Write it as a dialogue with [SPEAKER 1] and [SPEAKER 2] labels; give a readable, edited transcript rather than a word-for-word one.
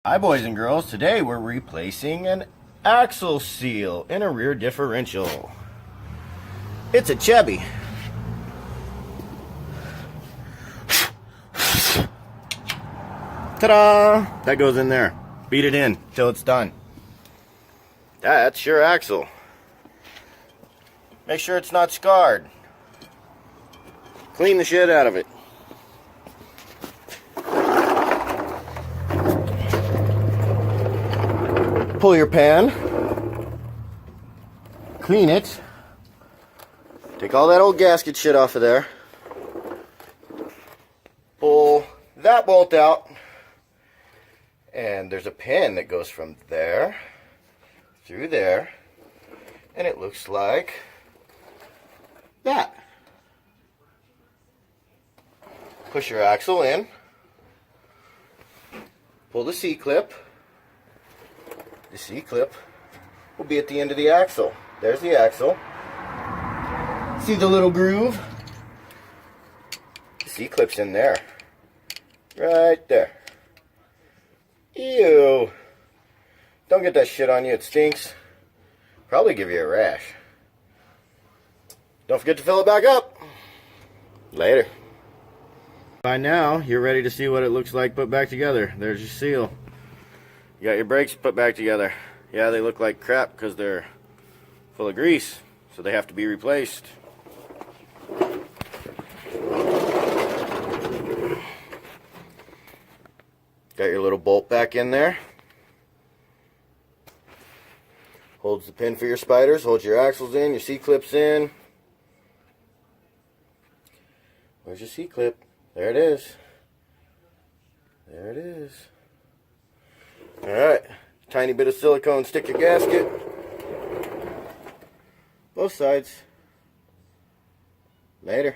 [SPEAKER 1] Hi boys and girls, today we're replacing an axle seal in a rear differential. It's a Chevy. Ta-da! That goes in there. Beat it in till it's done. That's your axle. Make sure it's not scarred. Clean the shit out of it. Pull your pan, clean it, take all that old gasket shit off of there, pull that bolt out, and there's a pin that goes from there through there, and it looks like that. Push your axle in, pull the C-clip. The C-clip will be at the end of the axle. There's the axle. See the little groove? The C-clip's in there. Right there. Ew. Don't get that shit on you, it stinks. Probably give you a rash. Don't forget to fill it back up. Later. By now, you're ready to see what it looks like put back together. There's your seal. You got your brakes put back together. Yeah, they look like crap because they're full of grease, so they have to be replaced. Got your little bolt back in there. Holds the pin for your spiders, holds your axles in, your C-clips in. Where's your C-clip? There it is. There it is. Alright, tiny bit of silicone, stick your gasket. Both sides. Later.